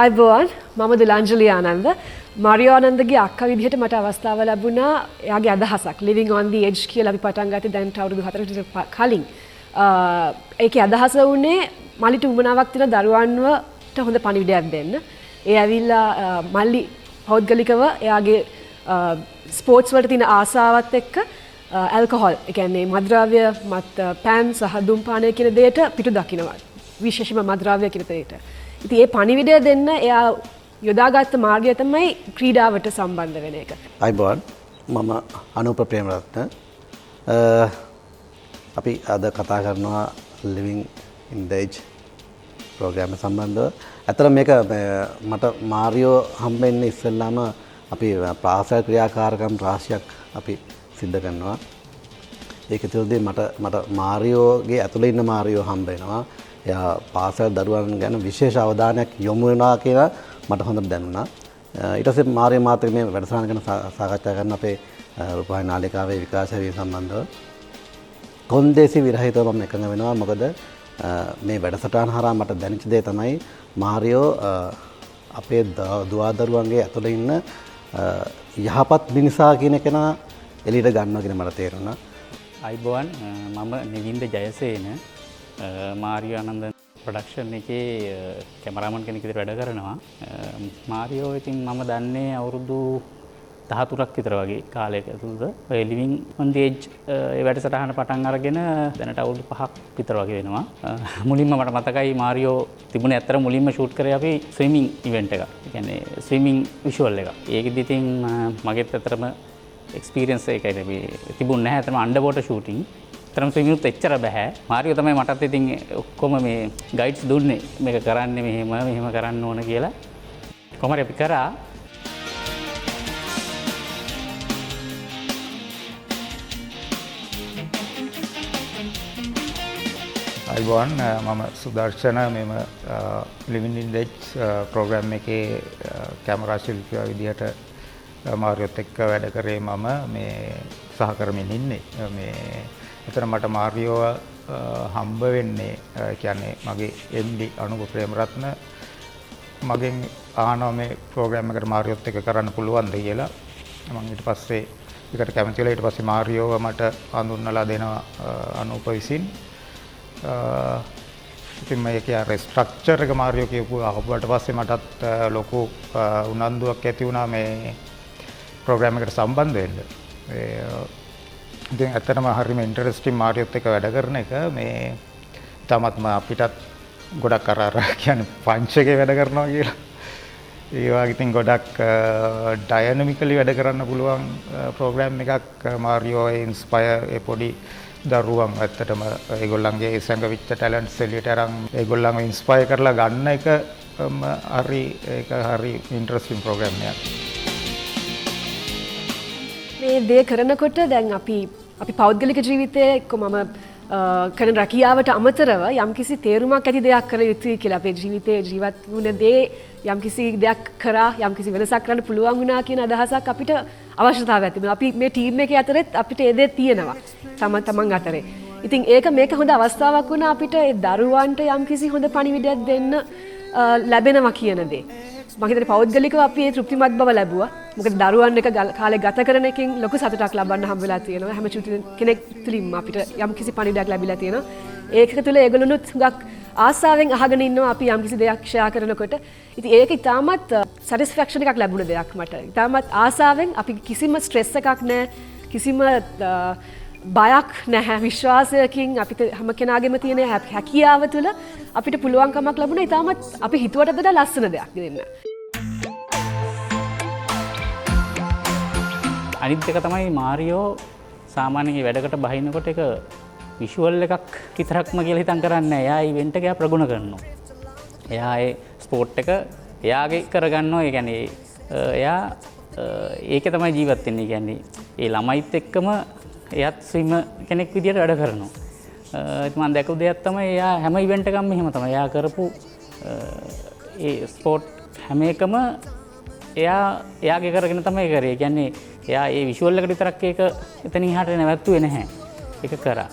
අයිබෝවන් මම දුලාංජලි ආනන්ද මාරියෝ ආනන්දගේ අක්කා විදිහට මට අවස්ථාව ලැබුණා එයාගේ අදහසක් living on the edge කියලා අපි පටන් ගත්තේ දැන් අවුරුදු 4කට කලින් ඒකේ අදහස වුණේ මල්ලිට උමනාවක් තියෙන දරුවන්වට හොඳ පණිවිඩයක් දෙන්න. ඒ ඇවිල්ලා මල්ලි පෞද්ගලිකව එයාගේ ස්පෝර්ට්ස් වලට තියෙන ආසාවත් එක්ක ඇල්කොහොල් ඒ කියන්නේ මත්ද්‍රව්‍ය පෑන් සහ දුම්පානය කියන දෙයට පිටු දකින්නවා. විශේෂයෙන්ම මත්ද්‍රව්‍ය කියන දෙයට. ඉතින් ඒ පණිවිඩය දෙන්න එයා යොදාගත්ත මාර්ගය තමයි ක්‍රීඩාවට සම්බන්ධ වෙන එක. අයිබෝන් මම අනුප ප්‍රේමරත්න. අපි අද කතා කරනවා living in the edge programme සම්බන්ධව. ඇත්තට මේක මට මාරියෝ හම්බෙන්නේ ඉස්සෙල්ලාම අපි පාසල් ක්‍රියාකාරකම් රාශියක් අපි සිද්ධ කරනවා. ඒක තුළදී මට මාරියෝගේ ඇතුළේ ඉන්න මාරියෝ හම්බ වෙනවා. එයා පාසල් දරුවන් ගැන විශේෂ අවධානයක් යොමු වෙනවා කියලා මට හොඳට දැනුණා. ඊට පස්සේ මාරියෝ මාත් මේ වැඩසටහන ගැන සාකච්ඡා කරන අපේ රූපවාහිනී නාලිකාවේ විකාශය සම්බන්ධව කොන්දේසි විරහිතව මම එකඟ වෙනවා. මොකද මේ වැඩසටහන හරහා මට දැනෙච්ච දේ තමයි මාරියෝ අපේ දුවදරුවන්ගේ ඇතුළේ ඉන්න යහපත් මිනිසා කියන එක නා එළියට ගන්නවා කියන මට තේරුණා. අයිබෝවන් මම නිවින්ද ජයසේන මාරියෝ ආනන්ද ප්‍රොඩක්ෂන් එකේ කැමරාමන් කෙනෙක් විදිහට වැඩ කරනවා. මාරියෝ ඉතින් මම දන්නේ අවුරුදු 13ක් විතර වගේ කාලයක තුලද ඔය living on the edge ඒ වැඩසටහන පටන් අරගෙන දැනට අවුරුදු 5ක් විතර වගේ වෙනවා. මුලින්ම මට මතකයි මාරියෝ තිබුණේ ඇත්තට මුලින්ම ෂූට් කරේ අපි ස්විමින් ඉවෙන්ට් එකක්. ඒ කියන්නේ ස්විමින් විෂුවල් එකක්. ඒකෙදි ඉතින් මගෙත් ඇත්තටම එක්ස්පීරියන්ස් එකයි මේ තිබුණ නැහැ. ඇත්තටම අන්ඩර් වෝටර් ෂූටින්. තරම් ස්විමින්ග් එච්චර බෑ. මාරියෝ තමයි මටත් ඉතින් ඔක්කොම මේ ගයිඩ්ස් දුන්නේ. මේක කරන්නේ මෙහෙම කරන්න ඕන කියලා. කොහමද අපි කරා අයිබෝන් මම සුදර්ශන මෙම living in the edge programme එකේ කැමරා ශිල්පියා විදිහට මාරියෝත් එක්ක වැඩ කරේ මම මේ සහකරමින් ඉන්නේ. මේ එතන මට මාරියෝ හම්බ වෙන්නේ කියන්නේ මගේ MD අනුප ප්‍රේමරත්න මගෙන් අහනවා මේ ප්‍රෝග්‍රෑම් එකට මාරියෝත් එක්ක කරන්න පුළුවන්ද කියලා. මම ඊට පස්සේ ඒකට කැමති වෙලා ඊට පස්සේ මාරියෝව මට හඳුන්වලා දෙනවා අනුප විසින්. ඉතින් මේකේ අර ස්ට්‍රක්චර් එක මාරියෝ කියපු අහුවට පස්සේ මටත් ලොකු උනන්දුවක් ඇති වුණා මේ ප්‍රෝග්‍රෑම් එකට සම්බන්ධ වෙන්න. ඉතින් ඇත්තටම හරිම ඉන්ටරෙස්ටිං මාරියෝත් එක්ක වැඩ කරන එක මේ තමත්ම අපිටත් ගොඩක් අර කියන්නේ පංච් එකේ වැඩ කරනවා කියලා. ඒ වගේ ඉතින් ගොඩක් ඩයනමිකලි වැඩ කරන්න පුළුවන් ප්‍රෝග්‍රෑම් එකක් මාරියෝ ඉන්ස්පයර් ඒ පොඩි දරුවන් ඇත්තටම ඒගොල්ලන්ගේ සංගවිච්ච ටැලන්ට්ස් එළියට අරන් ඒගොල්ලන්ව ඉන්ස්පයර් කරලා ගන්න එක හරි ඉන්ටරෙස්ටිං ප්‍රෝග්‍රෑම් එකක්. මේ දේ කරනකොට දැන් අපි පෞද්ගලික ජීවිතයේ එක්ක මම කරන රැකියාවට අමතරව යම්කිසි තේරුමක් ඇති දෙයක් කළ යුතුයි කියලා අපේ ජීවිතේ ජීවත් වුණ දේ යම්කිසි දෙයක් කරා යම්කිසි වෙනසක් කරන්න පුළුවන් වුණා කියන අදහසක් අපිට අවශ්‍යතාවයක් තිබුණා. අපි මේ ටීම් එකේ අතරෙත් අපිට ඒ දේ තියෙනවා. තමන් අතරේ. ඉතින් මේක හොඳ අවස්ථාවක් වුණා අපිට ඒ දරුවන්ට යම්කිසි හොඳ පණිවිඩයක් දෙන්න ලැබෙනවා කියන දේ. මම හිතන්නේ පෞද්ගලිකව අපි ඒ තෘප්තිමත් බව ලැබුවා. මොකද දරුවන් එක කාලේ ගත කරන එකෙන් ලොකු සතුටක් ලබන්න හම්බ වෙලා තියෙනවා. හැම කෙනෙක් තුලින්ම අපිට යම්කිසි පණිවිඩයක් ලැබිලා තියෙනවා. ඒක තුළ ඒගොල්ලොනුත් හුඟක් ආසාවෙන් අහගෙන ඉන්නවා අපි යම්කිසි දෙයක් ෂෙයා කරනකොට. ඉතින් ඒක ඉතාමත් සැටිස්ෆැක්ෂන් එකක් ලැබුණ දෙයක් මට. ඉතාමත් ආසාවෙන් අපි කිසිම ස්ට්‍රෙස් එකක් නැහැ. කිසිම බයක් නැහැ. විශ්වාසයකින් අපිට හැම කෙනාගේම තියෙන හැකියාව තුළ අපිට පුළුවන්කමක් ලැබුණා. ඉතාමත් අපි හිතුවට වඩා ලස්සන දෙයක් දෙන්න. අනිත් එක තමයි මාරියෝ සාමාන්‍යයෙන් වැඩකට බහිනකොට ඒක විෂුවල් එකක් විතරක්ම කියලා හිතන් කරන්නේ නැහැ. එයා ඉවෙන්ට් එක ප්‍රගුණ කරනවා. එයා ඒ ස්පෝර්ට් එක එයාගේ කරගන්නවා. ඒ කියන්නේ එයා ඒකේ තමයි ජීවත් වෙන්නේ. ඒ කියන්නේ ඒ ළමයිත් එක්කම එයාත් ස්විම කෙනෙක් විදියට වැඩ කරනවා. ඉතින් මම දැකපු දෙයක් තමයි එයා හැම ඉවෙන්ට් එකක්ම එහෙම තමයි. එයා කරපු ඒ ස්පෝර්ට් හැම එකම එයාගේ කරගෙන තමයි කරේ. ඒ කියන්නේ එයා ඒ විෂුවල් එකට විතරක් ඒක එතනින් එහාට නැවතුනේ නැහැ. ඒක කරා.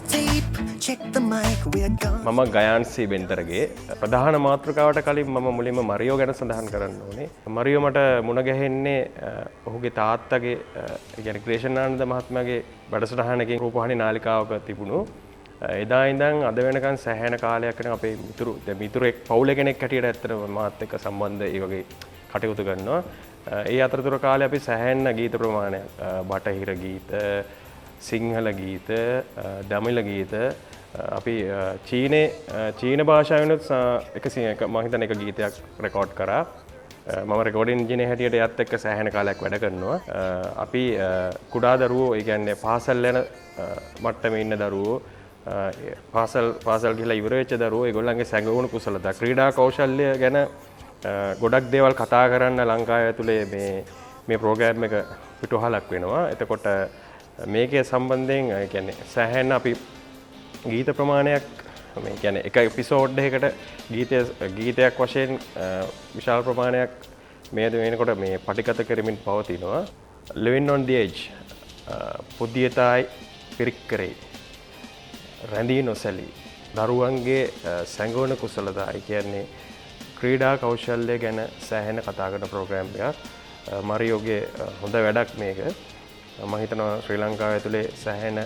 මම ගයාන්සී බෙන්තරගේ ප්‍රධාන මාතෘකාවට කලින් මම මුලින්ම මරියෝ ගැන සඳහන් කරන්න ඕනේ. මරියෝ මට මුණ ගැහෙන්නේ ඔහුගේ තාත්තගේ يعني ක්‍රේෂනානන්ද මහත්මයාගේ වැඩසටහනකින් රූපවාහිනී නාලිකාවක තිබුණු. එදා ඉඳන් අද වෙනකන් සෑහෙන කාලයක් යන අපේ මිතුරෙක් පවුලේ කෙනෙක් හැටියට ඇත්තටම මාත් එක්ක සම්බන්ධ ඒ වගේ කටයුතු කරනවා. ඒ අතරතුර කාලේ අපි සෑහෙන ගීත ප්‍රමාණයක් බටහිර ගීත, සිංහල ගීත, දමිළ ගීත අපි චීන භාෂාවෙනුත් මම හිතන්නේ එක ගීතයක් රෙකෝඩ් කරා. මම රෙකෝඩින් ඉන්ජිනේර හැටියට යත් එක්ක සෑහෙන කාලයක් වැඩ කරනවා. අපි කුඩා දරුවෝ, ඒ කියන්නේ පාසල් යන මට්ටමේ ඉන්න දරුවෝ, පාසල් ගිහලා ඉවර වෙච්ච දරුවෝ, ඒගොල්ලන්ගේ සැඟවුණු කුසලතා, ක්‍රීඩා කෞශල්‍ය ගැන ගොඩක් දේවල් කතා කරන්න ලංකාව ඇතුලේ මේ ප්‍රෝග්‍රෑම් එක පිටුහලක් වෙනවා. එතකොට මේකේ සම්බන්ධයෙන් ඒ කියන්නේ සෑහෙන අපි ගීත ප්‍රමාණයක් මේ කියන්නේ එක එපිසෝඩ් එකකට ගීතයක් වශයෙන් විශාල ප්‍රමාණයක් මේ වෙනකොට මේ පටිගත කරමින් පවතිනවා. Living on the edge, පුදියතයි පිරික්කරේ, රැඳී නොසැලී, දරුවන්ගේ සැඟවුණු කුසලතා, ඒ කියන්නේ ක්‍රීඩා කෞශල්‍ය ගැන සෑහෙන කතා කරන ප්‍රෝග්‍රෑම් එකක්. මරියෝගේ හොඳ වැඩක් මේක. මම හිතනවා ශ්‍රී ලංකාව ඇතුලේ සෑහෙන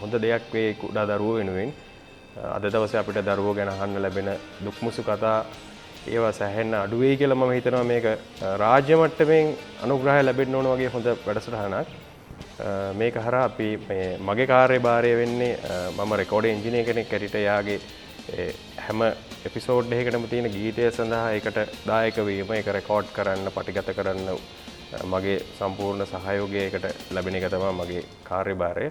හොඳ දෙයක් වේ කුඩා දරුවෝ වෙනුවෙන්. අද දවසේ අපිට දරුවෝ ගැන අහන්න ලැබෙන දුක්මුසු කතා ඒවා සෑහෙන අඩු වෙයි කියලා මම හිතනවා. මේක රාජ්‍ය මට්ටමින් අනුග්‍රහය ලැබෙන්න ඕන වගේ හොඳ වැඩසටහනක්. මේක හරහා අපි මගේ කාර්යභාරය වෙන්නේ මම රෙකෝඩින් ඉංජිනේර කෙනෙක් හැටියට යාගේ හැම එපිසෝඩ් එකකටම තියෙන ගීතය සඳහා ඒකට දායක වීම, ඒක රෙකෝඩ් කරන්න, පටිගත කරන්න මගේ සම්පූර්ණ සහයෝගයකට ලැබෙන එක තමයි මගේ කාර්යභාරය.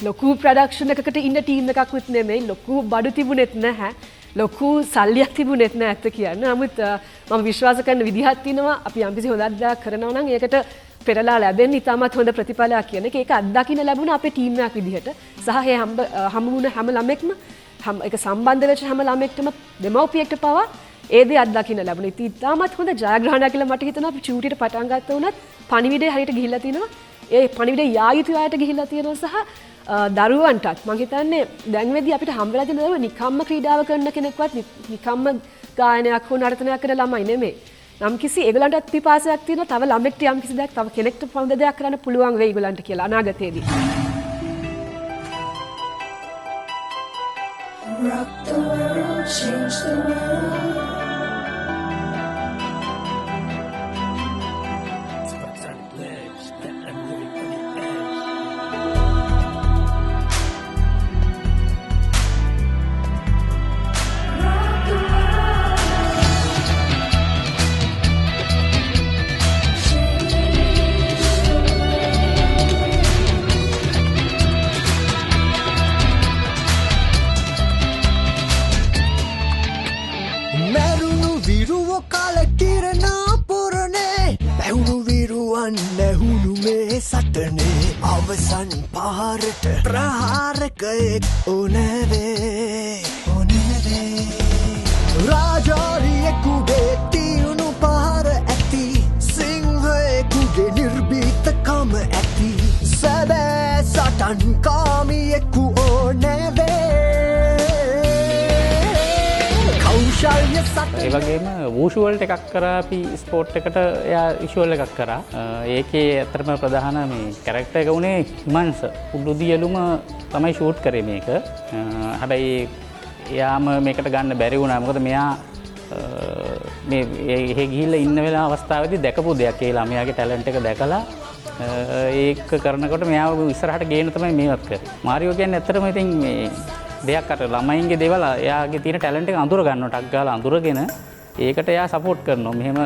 ලොකු ප්‍රොඩක්ෂන් එකකට ඉන්න ටීම් එකකුත් නෙමෙයි, ලොකු බඩු තිබුණෙත් නැහැ, ලොකු සල්ලියක් තිබුණෙත් නැහැ ඇත්ත කියන්න. නමුත් මම විශ්වාස කරන විදිහක් තියෙනවා. අපි යම්කිසි හොඳ දෙයක් කරනවා නම් ඒකට පෙරලා ලැබෙන්නේ ඉතාමත් හොඳ ප්‍රතිඵලයක් කියන එක. ඒක අත්දකින්න ලැබුණා අපේ ටීම් එකක් විදිහට. සහ ඒ හම්බ වුණ හැම ළමෙක්ම ඒක සම්බන්ධ වෙච්ච හැම ළමෙක්ටම දෙමව්පියෙක්ට පවා ඒ දේ අත්දකින්න ලැබුණා. ඉතින් ඉතාමත් හොඳ ජයග්‍රහණයක් කියලා මට හිතෙනවා. අපි චූටියට පටන් ගත්ත උනත් පණිවිඩය හරියට ගිහිල්ලා තිනවා. ඒ පණිවිඩය යා යුතු අයට ගිහිල්ලා තියෙනවා. සහ දරුවන්ටත් මම හිතන්නේ දැන් වෙද්දී අපිට හම්බ වෙලා තියෙන දරුවෝ නිකම්ම ක්‍රීඩාව කරන කෙනෙක්වත් නිකම්ම ගායනයක් හෝ නර්තනයක් කරන ළමයි නෙමෙයි. යම්කිසි ඒගොල්ලන්ටත් පිපාසයක් තියෙනවා. තව ළමෙක්ට යම්කිසි දෙයක් තව කෙනෙක්ට හොඳ දෙයක් කරන්න පුළුවන් වෙයි ඒගොල්ලන්ට කියලා අනාගතයේදී. Rock the world, change the world. අවසන් පහරට ප්‍රහාරකයෙක් ඕනවේ රාජාරියෙකුගේ තියුණු පහර ඇති සිංහයෙකුගේ නිර්භීතකම ඇති සැබෑ සටන් කාමියෙකු ඕනවේ කෞශල්‍ය සටන. ඒ වගේම වූෂුවල්ට එකක් කරා අපි ස්පෝට් එකට එයා විෂුවල් එකක් කරා. ඒකේ ඇත්තටම ප්‍රධාන මේ කැරක්ටර් එක උනේ හිමන්ස. උඩුදියලුම තමයි ෂූට් කරේ මේක. හැබැයි එයාම මේකට ගන්න බැරි වුණා. මොකද මෙයා මේ එහෙ ගිහිල්ලා ඉන්න වෙලාව අවස්ථාවේදී දැකපු දෙයක්. ඒ ළමයාගේ ටැලන්ට් එක දැකලා ඒක කරනකොට මෙයාව ඉස්සරහට ගේන්න තමයි මේවත් කරේ. මාරියෝ කියන්නේ ඇත්තටම ඉතින් මේ දෙයක් අර ළමයින්ගේ දේවල් එයාගේ තියෙන ටැලන්ට් එක අඳුර ගන්නවා. ටක් ගාලා අඳුරගෙන ඒකට එයා සපෝට් කරනවා. මෙහෙම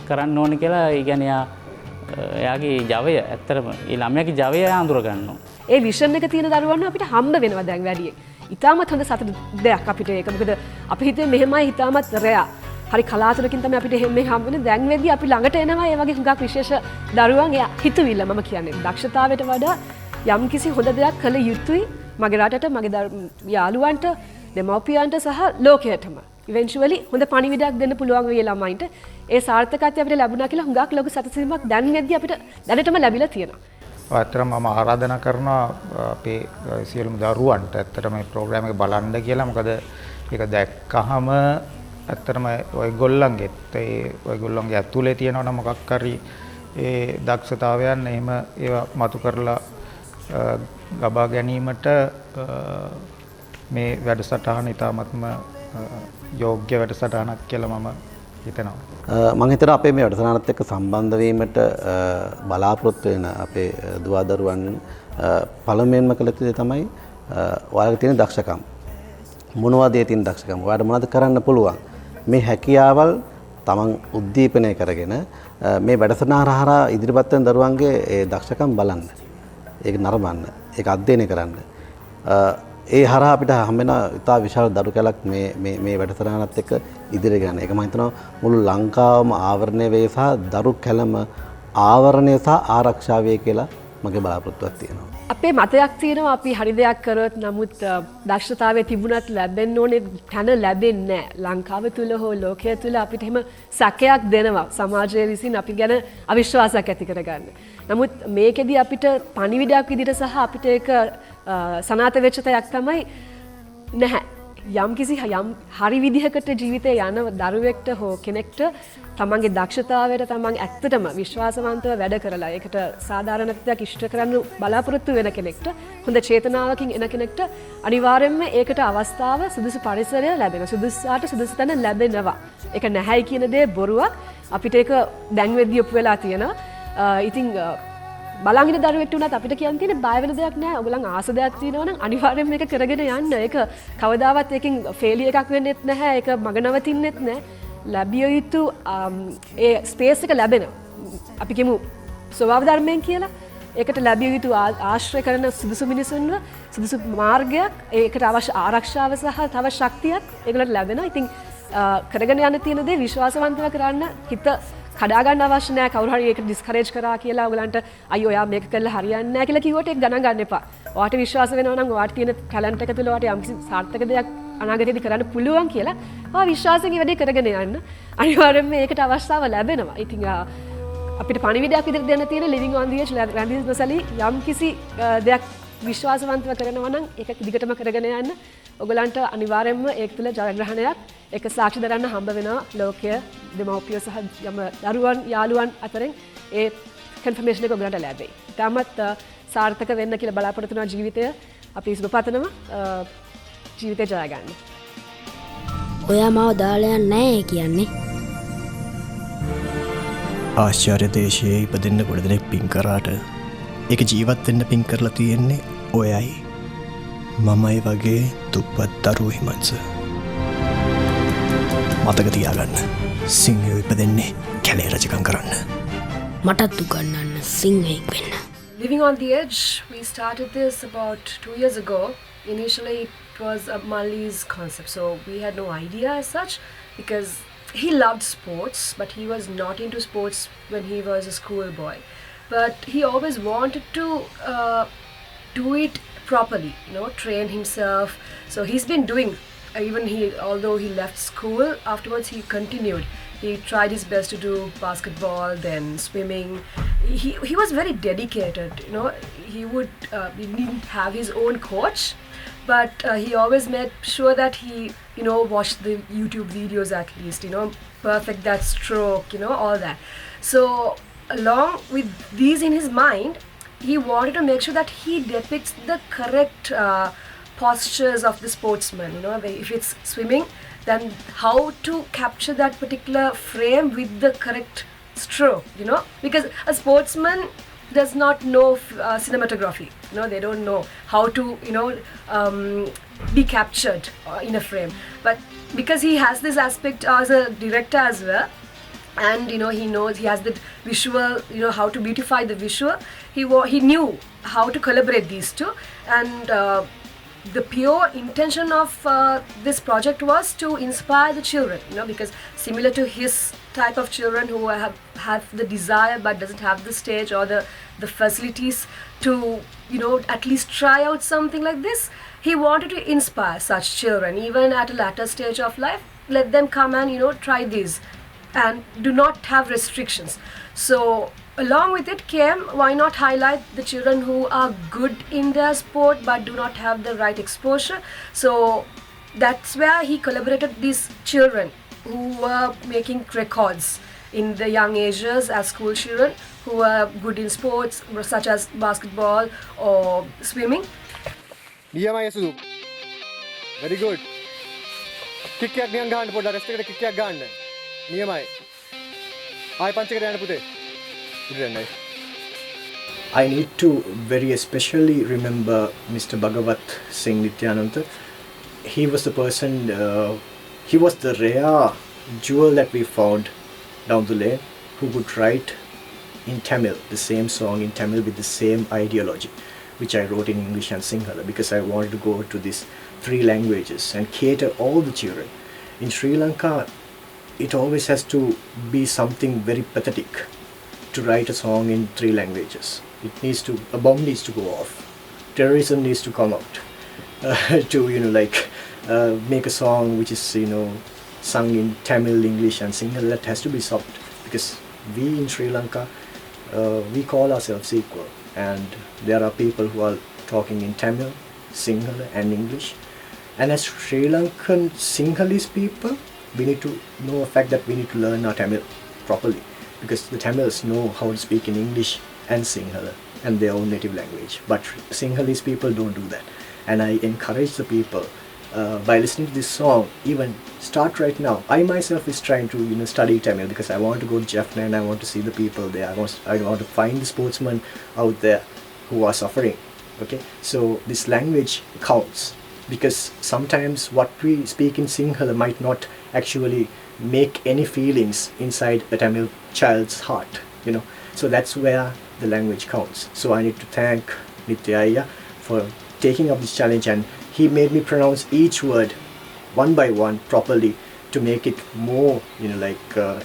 කරන්න ඕනේ කියලා. ඒ කියන්නේ එයාගේ ජවය ඇත්තටම ඒ ළමයාගේ ජවය එයා අඳුර ගන්නවා. ඒ විෂන් එක තියෙන දරුවන්ව අපිට හම්බ වෙනවා දැන් වැඩියෙන්. ඉතාමත් හොඳ සතුට දෙයක් අපිට ඒක. මොකද අපි හිතුවේ මෙහෙමයි හිතාමත් රැයා. හරි කලාතුරකින් තමයි අපිට මේ හම්බ වෙන්නේ. දැන් වෙද්දී අපි ළඟට එනවා ඒ වගේ හුඟක් විශේෂ දරුවන්. එයා හිතවිල්ල මම කියන්නේ. දක්ෂතාවයට වඩා යම්කිසි හොඳ දෙයක් කළ යුතුයි මගේ රටට, මගේ යාළුවන්ට, දෙමව්පියන්ට සහ ලෝකයටම. ඉවෙන්චුවලි හොඳ පණිවිඩයක් දෙන්න පුළුවන් වෙයි ළමයින්ට. ඒ සාර්ථකත්වය අපිට ලැබුණා කියලා හුඟක් ලොකු සතුටුවීමක් දැන් වෙද්දී අපිට දැනටම ලැබිලා තියෙනවා. ඇත්තටම මම ආරාධනා කරනවා අපේ සියලුම දරුවන්ට ඇත්තටම මේ ප්‍රෝග්‍රෑම් එක බලන්න කියලා. මොකද ඒක දැක්කහම ඇත්තටම ඔයගොල්ලන්ගෙත් ඔයගොල්ලන්ගේ ඇතුලේ තියෙනවා නම් මොකක් හරි ඒ දක්ෂතාවයන් එහෙම ඒවා මතු කරලා ගබා ගැනීමට මේ වැඩසටහන ඉතාමත්ම යෝග්‍ය වැඩසටහනක් කියලා මම හිතනවා. මම හිතනවා අපේ මේ වැඩසටහනත් එක්ක සම්බන්ධ වීමට බලාපොරොත්තු වෙන අපේ දුවදරුවන් පළමුවෙන්ම කළ යුතු දේ තමයි ඔයාලගේ තියෙන දක්ෂකම්. මොනවද ඒ තියෙන දක්ෂකම්? ඔයාලට මොනවද කරන්න පුළුවන්? මේ හැකියාවල් තමන් උද්දීපනය කරගෙන මේ වැඩසටහන හරහා ඉදිරිපත් වෙන දරුවන්ගේ ඒ දක්ෂකම් බලන්න. ඒක නරඹන්න. ඒක අධ්‍යයනය කරන්න. ඒ හරහා අපිට හම් වෙන ඉතා විශාල දරු කැලක් මේ වැඩසටහනත් එක්ක ඉදිරියට ගන්න. ඒක මම හිතනවා මුළු ලංකාවම ආවරණය වේ සහ දරු කැලම ආවරණය සහ ආරක්ෂා වේ කියලා මගේ බලාපොරොත්තුවක් තියෙනවා. අපේ මතයක් තියෙනවා අපි හරි දෙයක් කරොත් නමුත් දක්ෂතාවය තිබුණත් ලැබෙන්න ඕනේ තැන ලැබෙන්නේ නැහැ. ලංකාව තුල හෝ ලෝකයේ තුල අපිට එහෙම සැකයක් දෙනවා සමාජය විසින් අපි ගැන අවිශ්වාසයක් ඇති කරගන්න. නමුත් මේකෙදි අපිට පණිවිඩයක් විදිහට සහ අපිට ඒක සනාත වෙච්ච තයක් තමයි නැහැ. යම්කිසි හරි විදිහකට ජීවිතේ යන දරුවෙක්ට හෝ කෙනෙක්ට තමන්ගේ දක්ෂතාවයට තමන් ඇත්තටම විශ්වාසවන්තව වැඩ කරලා ඒකට සාධාරණත්වයක් ඉෂ්ට කරන්න බලාපොරොත්තු වෙන කෙනෙක්ට, හොඳ චේතනාවකින් එන කෙනෙක්ට අනිවාර්යයෙන්ම ඒකට අවස්ථාව සුදුසු පරිසරය ලැබෙනවා. සුදුසුාට සුදුසු තැන ලැබෙනවා. ඒක නැහැයි කියන දේ බොරුවක්. අපිට ඒක දැන් වෙද්දී ඔප්පු වෙලා තියෙනවා. ඉතින් බලංගින දරුවෙක්ට උනත් අපිට කියන්න තියෙන්නේ බය වෙන දෙයක් නෑ. ඔයගොල්ලන් ආස දෙයක් තියෙනවා නම් අනිවාර්යයෙන් මේක කරගෙන යන්න. ඒක කවදාවත් එකකින් ෆේලියර් එකක් වෙන්නෙත් නැහැ. ඒක මග නවතින්නෙත් නැහැ. ලැබිය යුතු ඒ ස්පේස් එක ලැබෙනවා. අපි කියමු ස්වභාව ධර්මයෙන් කියලා. ඒකට ලැබිය යුතු ආශ්‍රය කරන සුදුසු මිනිසුන්ව සුදුසු මාර්ගයක්, ඒකට අවශ්‍ය ආරක්ෂාව සහ තව ශක්තියක් ඒගොල්ලන්ට ලැබෙනවා. ඉතින් කරගෙන යන්න තියෙන දේ විශ්වාසවන්තව කරන්න, හිත කඩා ගන්න අවශ්‍ය නැහැ. කවුරු හරි ඒක ඩිස්කරේජ් කරා කියලා ඔයගලන්ට අයියෝ ඔයා මේක කළා හරියන්නේ නැහැ කියලා කිව්වට ඒක ගණන් ගන්න එපා. ඔයාට විශ්වාස වෙනවා නම් ඔයාට තියෙන ටැලන්ට් එක තුළ ඔයාට යම්කිසි සාර්ථක දෙයක් අනාගතයේදී කරන්න පුළුවන් කියලා ඔයා විශ්වාසයෙන් ඒ වැඩේ කරගෙන යන්න. අනිවාර්යයෙන්ම ඒකට අවස්ථාව ලැබෙනවා. ඉතින් අපිට පණිවිඩයක් විදිහට දෙන්න තියෙන living on the edge රැඳී නොසැලී යම්කිසි දෙයක් විශ්වාසවන්තව කරනවා නම් ඒක දිගටම කරගෙන යන්න. ඔයගලන්ට අනිවාර්යයෙන්ම ඒක තුළ ජයග්‍රහණයක් ඒක සාක්ෂි දරන්න හම්බ වෙනවා ලෝකයේ දෙමව්පියෝ සහ යම දරුවන් යාළුවන් අතරින් ඒ කන්ෆර්මේෂන් එක ඔයගලන්ට ලැබෙයි. තාමත් සාර්ථක වෙන්න කියලා බලාපොරොත්තු වෙන ජීවිතය අපි සුබ පතනවා. ජීවිතේ ජය ගන්න. ඔයා මාව දාලා යන්නේ නැහැ කියන්නේ. ආශ්චර්ය දේශයේ ඉපදෙන්න ගොඩ දෙනෙක් පින් කරාට ඒක ජීවත් වෙන්න පින් කරලා තියෙන්නේ ඔයයි මමයි වගේ දුප්පත් දරුවෝ හිමංස. මතක තියාගන්න. සිංහයෝ ඉපදෙන්නේ කැලේ රජකම් කරන්න. මටත් උගන්වන්න සිංහෙක් වෙන්න. Living on the Edge, we started this about 2 years ago. Initially it was a Mali's concept, so we had no idea as such because he loved sports, but he was not into sports when he was a schoolboy. But he always wanted to do it properly, train himself. So he's been doing, although he left school, afterwards he continued. He tried his best to do basketball, then swimming. He was very dedicated, he didn't have his own coach, but he always made sure that he watched the YouTube videos at least, perfect that stroke, all that. So along with these in his mind, he wanted to make sure that he depicts the correct postures of the sportsman. If it's swimming, then how to capture that particular frame with the correct stroke, because a sportsman does not know cinematography. They don't know how to be captured in a frame. But because he has this aspect as a director as well, and he knows, he has the visual, how to beautify the visual. He knew how to collaborate these two, and the pure intention of this project was to inspire the children, because similar to his type of children who have the desire but doesn't have the stage or the facilities to at least try out something like this, he wanted to inspire such children even at a later stage of life. Let them come and try this and do not have restrictions. So along with it came, why not highlight the children who are good in their sport but do not have the right exposure. So that's where he collaborated these children who were making records in the young ages as school children who were good in sports such as basketball or swimming. නියමයි සුදු. Very good. Kick එකක් නිකන් ගන්න පොඩ්ඩක් rest එකට kick එකක් ගන්න. නියමයි. ආයි පන්ච් එකට යන්න පුතේ. පුතේ. I need to very especially remember Mr. Bhagavat Singh Nityananda. He was the person, he was the rare jewel that we found down the lane who could write in Tamil, the same song in Tamil with the same ideology, which I wrote in English and Sinhala, because I wanted to go to these three languages and cater all the children. In Sri Lanka, it always has to be something very pathetic to write a song in three languages. It needs to, a bomb needs to go off, terrorism needs to come out, to make a song which is sung in Tamil, English and Sinhala. That has to be stopped, because we in Sri Lanka, we call ourselves equal, and there are people who are talking in Tamil, Sinhala and English. And as Sri Lankan Sinhalese people, we need to know a fact that we need to learn our Tamil properly, because the Tamils know how to speak in English and Sinhala and their own native language, but Sinhalese people don't do that. And I encourage the people, by listening to this song, even start right now. I myself is trying to study Tamil, because I want to go to Jaffna and I want to see the people there. I want to find the sportsmen out there who are suffering. Okay, so this language counts, because sometimes what we speak in Sinhala might not actually make any feelings inside a Tamil child's heart, so that's where the language counts. So I need to thank Nityaya for taking up this challenge, and he made me pronounce each word one by one properly to make it more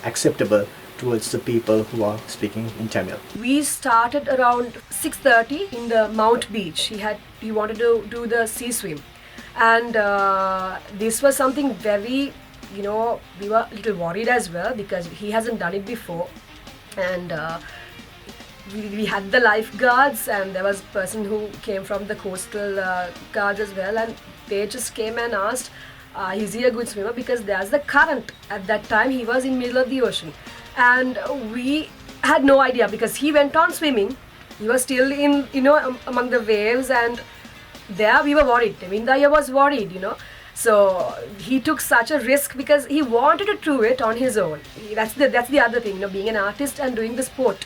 acceptable towards the people who are speaking in Tamil. We started around 6:30 in the Mount Beach. He wanted to do the sea swim, and this was something very, we were a little worried as well, because he hasn't done it before, and we had the lifeguards, and there was a person who came from the coastal guards as well, and they just came and asked, is he a good swimmer, because there's the current. At that time he was in middle of the ocean, and we had no idea, because he went on swimming. He was still in among the waves, and there we were worried. Devindaya was worried, so he took such a risk because he wanted to do it on his own. That's the other thing, being an artist and doing the sport.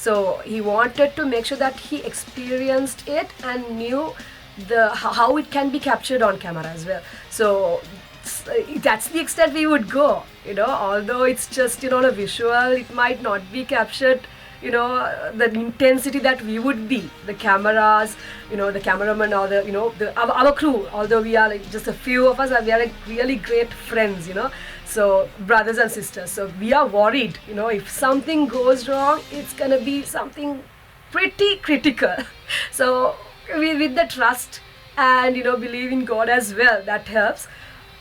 So he wanted to make sure that he experienced it and knew how it can be captured on camera as well. So that's the extent we would go, although it's just on a visual, it might not be captured, the intensity that we would be, the cameras, the cameraman, or our crew, although we are just a few of us, we are really great friends, so brothers and sisters. So we are worried, if something goes wrong, it's gonna be something pretty critical. So with the trust and believe in God as well, that helps.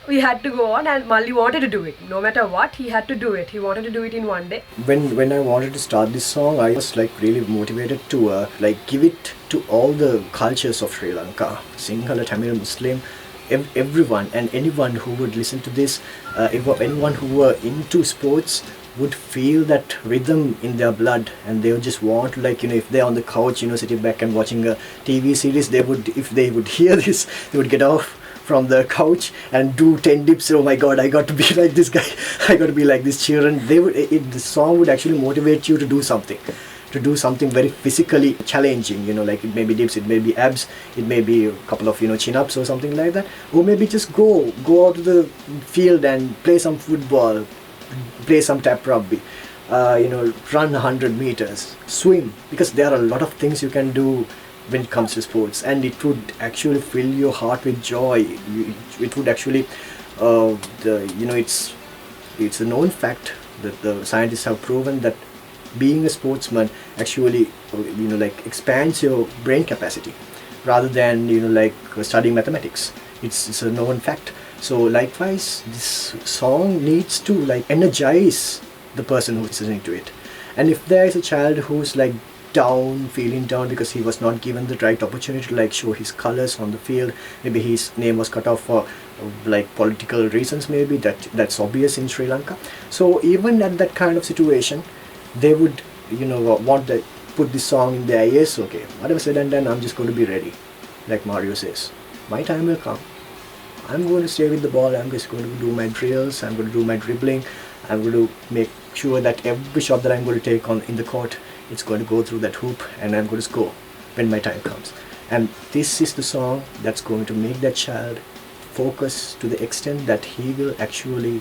We had to go on, and Malli wanted to do it. No matter what, he had to do it. He wanted to do it in one day. When I wanted to start this song, I was really motivated to give it to all the cultures of Sri Lanka, Sinhala, Tamil, Muslim, everyone, and anyone who would listen to this, anyone who were into sports would feel that rhythm in their blood, and they would just want if they're on the couch, sitting back and watching a TV series, if they would hear this, they would get off from the couch and do 10 dips. Oh my god, I got to be like this guy, I got to be like this children. The song would actually motivate you to do something, to do something very physically challenging, like it may be dips, it may be abs, it may be a couple of, chin-ups or something like that, or maybe just go out to the field and play some football, play some tap rugby, run 100 meters, swim, because there are a lot of things you can do when it comes to sports, and it would actually fill your heart with joy. It would actually, it's a known fact that the scientists have proven that being a sportsman actually, expands your brain capacity rather than, studying mathematics. It's a known fact. So likewise, this song needs to energize the person who's listening to it. And if there is a child who's feeling down because he was not given the right opportunity to show his colors on the field, maybe his name was cut off for political reasons, maybe that's obvious in Sri Lanka. So even at that kind of situation, they would want to put this song in their ears. Okay, whatever said and done, I'm just going to be ready, like Mario says. My time will come. I'm going to stay with the ball. I'm just going to do my drills. I'm going to do my dribbling. I'm going to make sure that every shot that I'm going to take on in the court, it's going to go through that hoop, and I'm going to score when my time comes. And this is the song that's going to make that child focus to the extent that he will actually,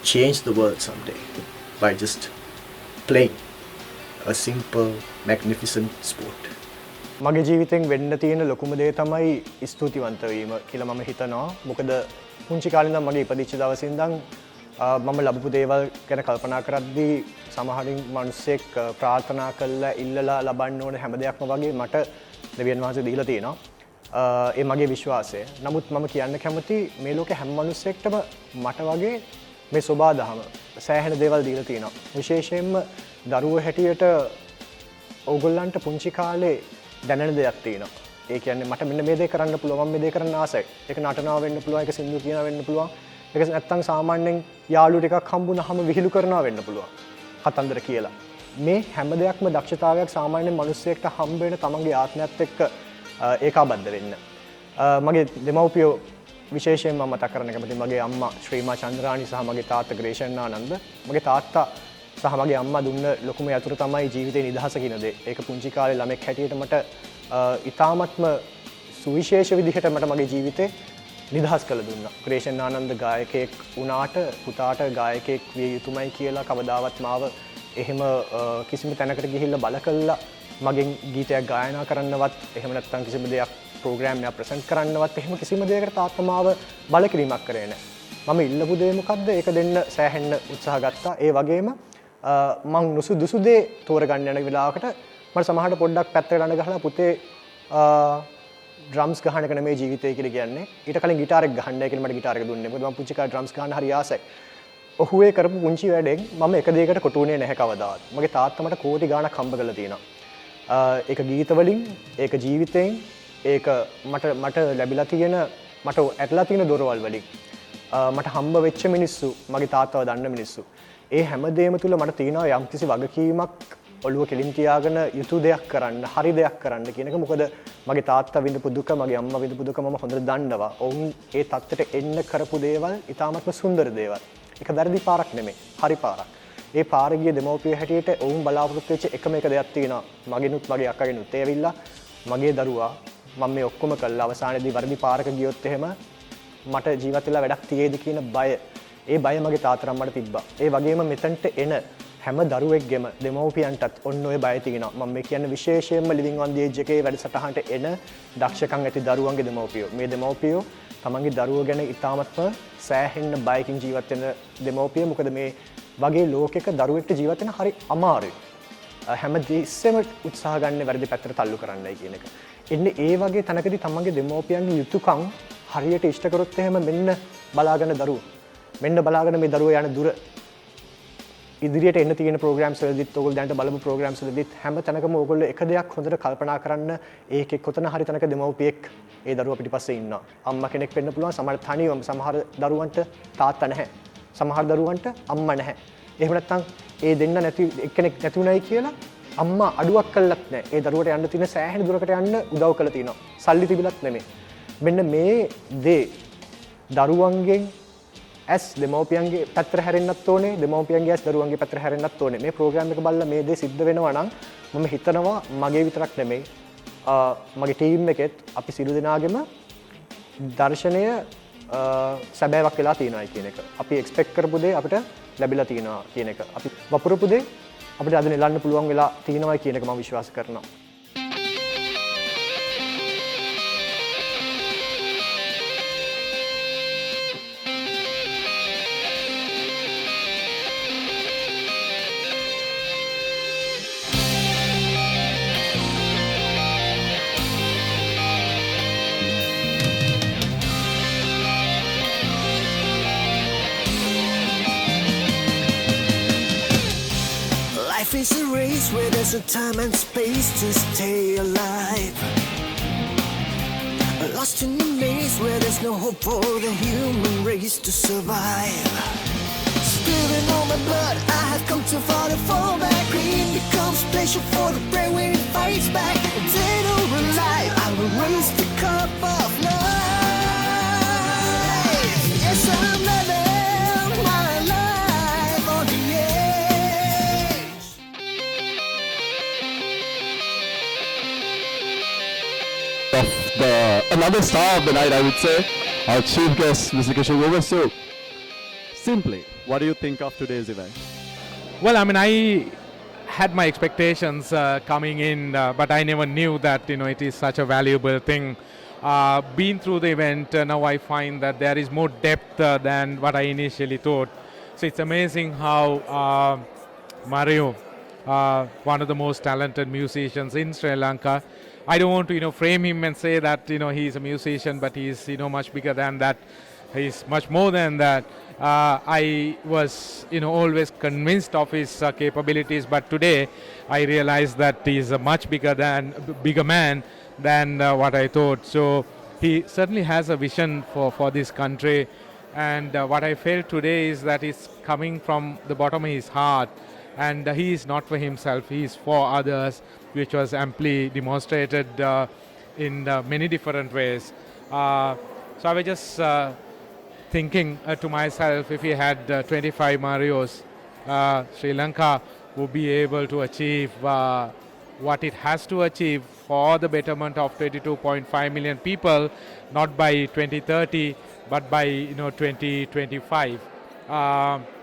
change the world someday by just playing a simple, magnificent sport. මගේ ජීවිතෙන් වෙන්න තියෙන ලොකුම දේ තමයි ස්තුතිවන්ත වීම කියලා මම හිතනවා. මොකද පුංචි කාලේ ඉඳන් මගේ ඉපදිච්ච දවසේ ඉඳන් මම ලැබපු දේවල් ගැන කල්පනා කරද්දී සමහරින් මිනිස්සෙක් ප්‍රාර්ථනා කළා ඉල්ලලා ලබන්න ඕන හැම දෙයක්ම වගේ මට දෙවියන් වහන්සේ දීලා තියෙනවා. ඒ මගේ විශ්වාසය. නමුත් මම කියන්න කැමති මේ ලෝකේ හැම මිනිස්සෙක්ටම මට වගේ මේ සෝබා දහම සෑහෙන දේවල් දීලා තියෙනවා. විශේෂයෙන්ම දරුවෝ හැටියට ඕගොල්ලන්ට පුංචි කාලේ දැනෙන දෙයක් තියෙනවා. ඒ කියන්නේ මට මෙන්න මේ දේ කරන්න පුළුවන්, මම මේ දේ කරන්න ආසයි. ඒක නටනවා වෙන්න පුළුවන්, ඒක සින්දු කියනවා වෙන්න පුළුවන්. ඒක නැත්තම් සාමාන්‍යයෙන් යාළුවෝ ටිකක් හම්බුනහම විහිළු කරනවා වෙන්න පුළුවන්. කතන්දර කියලා. මේ හැම දෙයක්ම දක්ෂතාවයක් සාමාන්‍යයෙන් මිනිස්සෙක්ට හම්බ වෙන තමන්ගේ ආත්මයත් එක්ක ඒකාබද්ධ වෙන්න. මගේ දෙමව්පියෝ විශේෂයෙන්ම මම මතක් කරන්න කැමතියි මගේ අම්මා ශ්‍රීමා චන්ද්‍රානි සහ මගේ තාත්තා ග්‍රේෂන්නානන්ද. මගේ තාත්තා සහ මගේ අම්මා දුන්න ලොකුම යතුරු තමයි ජීවිතේ නිදහස කියන දේ. ඒක පුංචි කාලේ ළමෙක් හැටියට මට ඉතාමත්ම සුවිශේෂ විදිහට මට මගේ ජීවිතේ නිදහස් කළ දුන්නා. ග්‍රේෂන්නානන්ද ගායකයෙක් වුණාට පුතාට ගායකයෙක් විය යුතුමයි කියලා කවදාවත් මාව එහෙම කිසිම තැනකට ගිහිල්ලා බල කළා මගෙන් ගීතයක් ගායනා කරන්නවත් එහෙම නැත්නම් කිසිම දෙයක් ප්‍රෝග්‍රෑම් එකක් ප්‍රසන්ට් කරන්නවත් එහෙම කිසිම දෙයකට තාත්තා මාව බල කිරීමක් කරේ නැහැ. මම ඉල්ලපු දේ මොකද්ද? ඒක දෙන්න සෑහෙන්න උත්සාහ ගත්තා. ඒ වගේම මං නුසුදුසු දේ තෝරගන්න යන වෙලාවකට මට සමහරට පොඩ්ඩක් පැත්තකට යන ගහලා පුතේ ඩ්‍රම්ස් ගහන එක නෙමෙයි ජීවිතය කියලා කියන්නේ. ඊට කලින් ගිටාර් එක ගහන්නයි කියලා මට ගිටාර් එක දුන්නේ. මොකද මම පුංචි කාලේ ඩ්‍රම්ස් ගහන්න හරි ආසයි. ඔහු ඒ කරපු පුංචි වැඩෙන් මම එක දෙයකට කොටු වුණේ නැහැ කවදාවත්. මගේ තාත්තා මට කෝටි ගාණක් හම්බ කරලා තියෙනවා. ඒක ගීත වලින්, ඒක ජීවිතයෙන්, ඒක මට ලැබිලා තියෙන මට ඇටලා තියෙන දොරවල් වලින්. මට හම්බ වෙච්ච මිනිස්සු, මගේ තාත්තව දන්න මිනිස්සු. ඒ හැමදේම තුල මට තියෙනවා යම්කිසි වගකීමක් ඔළුව කෙලින් තියාගෙන යුතු දෙයක් කරන්න, හරි දෙයක් කරන්න කියන එක. මොකද මගේ තාත්තා විඳපු දුක, මගේ අම්මා විඳපු දුක මම හොඳට දන්නවා. ඔවුන් ඒ තත්ත්වයට එන්න කරපු දේවල් ඉතාමත්ම සුන්දර දේවල්. ඒක වැරදි පාරක් නෙමෙයි, හරි පාරක්. ඒ පාරේ ගිය දෙමව්පිය හැටියට ඔවුන් බලාපොරොත්තු වෙච්ච එකම එක දෙයක් තියෙනවා. මගෙනුත් මගේ අක්කගෙනුත් ඒ ඇවිල්ලා මගේ දරුවා මම මේ ඔක්කොම කළා අවසානයේදී වැරදි පාරක ගියොත් එහෙම මට ජීවත් වෙලා වැඩක් තියේද කියන බය. ඒ බය මගේ තාත්තා මට තිබ්බා. ඒ වගේම මෙතනට එන හැම දරුවෙක්ගෙම දෙමව්පියන්ටත් ඔන්න ඔය බය තියෙනවා. මම මේ කියන්නේ විශේෂයෙන්ම ලිවිං ඔන් දී ඒජ් එකේ වැඩසටහනට එන දක්ෂකම් ඇති දරුවන්ගේ දෙමව්පියෝ. මේ දෙමව්පියෝ තමන්ගේ දරුවෝ ගැන ඉතාමත්ම සෑහෙන්න බයකින් ජීවත් වෙන දෙමව්පියෝ. මොකද මේ වගේ ලෝකයක දරුවෙක්ට ජීවත් වෙන හරි අමාරුයි. හැම දෙස්සෙම උත්සාහ ගන්න වැරදි පැත්තට තල්ලු කරන්නයි කියන එක. එන්නේ ඒ වගේ තැනකදී තමන්ගේ දෙමව්පියන්ගේ යුතුයකම් හරියට ඉෂ්ට කරොත් එහෙම මෙන්න බලාගෙන දරුවෝ. මෙන්න බලාගෙන මේ දරුවෝ යන දුර ඉදිරියට එන්න තියෙන ප්‍රෝග්‍රෑම්ස් වලදීත් ඔයගොල්ලෝ දැනට බලපු ප්‍රෝග්‍රෑම්ස් වලදීත් හැම තැනකම ඔයගොල්ලෝ එක දෙයක් හොඳට කල්පනා කරන්න. ඒකේ කොතන හරි තැනක දෙමව්පියෙක් ඒ දරුවා පිටිපස්සේ ඉන්නවා. අම්මා කෙනෙක් වෙන්න පුළුවන්. සමහර තනියම සමහර දරුවන්ට තාත්තා නැහැ. සමහර දරුවන්ට අම්මා නැහැ. එහෙම නැත්නම් ඒ දෙන්න නැති එක්කෙනෙක් නැති උනායි කියලා අම්මා අඩුවක් කළත් නැහැ. ඒ දරුවට යන්න තියෙන සෑහෙන දුරකට යන්න උදව් කළා තියෙනවා. සල්ලි තිබිලත් නෙමෙයි. මෙන්න මේ දේ දරුවන්ගෙන් ඇස් දෙමව්පියන්ගේ පැත්තට හැරෙන්නත් ඕනේ, දෙමව්පියන්ගේ ඇස් දරුවන්ගේ පැත්තට හැරෙන්නත් ඕනේ. මේ ප්‍රෝග්‍රෑම් එක බලලා මේ දේ සිද්ධ වෙනවා නම් මම හිතනවා මගේ විතරක් නෙමෙයි මගේ ටීම් එකෙත් අපි සියලු දෙනාගේම දර්ශනය සැබෑවක් වෙලා තියෙනවා කියන එක. අපි එක්ස්පෙක්ට් කරපු දේ අපිට ලැබිලා තියෙනවා කියන එක. අපි වපුරපු දේ අපිට අද නෙලන්න පුළුවන් වෙලා තියෙනවා කියන එක මම විශ්වාස කරනවා. Life is a race where there's no time and space to stay alive. Lost in the maze where there's no hope for the human race to survive. Spilling all my blood, I have come too far to fall back. Green becomes pleasure for the brain when it fights back. Dead or alive, I will raise the cup of life. Yes, I'm living my life on the edge. Another star of the night, I would say, our chief guest, Mr. Kishore Grover. So, simply, what do you think of today's event? Well, I mean, I had my expectations coming in, but I never knew that, it is such a valuable thing. Been through the event, now I find that there is more depth than what I initially thought. So it's amazing how Mario, one of the most talented musicians in Sri Lanka, I don't want to, frame him and say that, he's a musician, but he's, much bigger than that. He's much more than that. I was, always convinced of his capabilities, but today I realized that he's a much bigger man than what I thought. So he certainly has a vision for this country, and what I felt today is that it's coming from the bottom of his heart, and he is not for himself, he is for others, which was amply demonstrated in many different ways. So I was just thinking to myself, if we had 25 Marios, Sri Lanka would be able to achieve what it has to achieve for the betterment of 22.5 million people, not by 2030, but by 2025.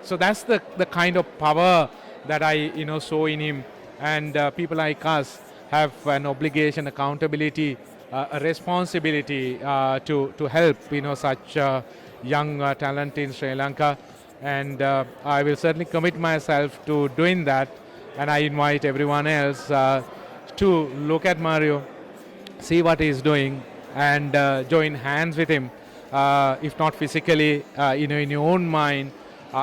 So that's the kind of power that I saw in him, and people like us have an obligation, accountability, a responsibility to help such young talent in Sri Lanka, and I will certainly commit myself to doing that, and I invite everyone else to look at Mario, see what he is doing, and join hands with him, if not physically, in your own mind,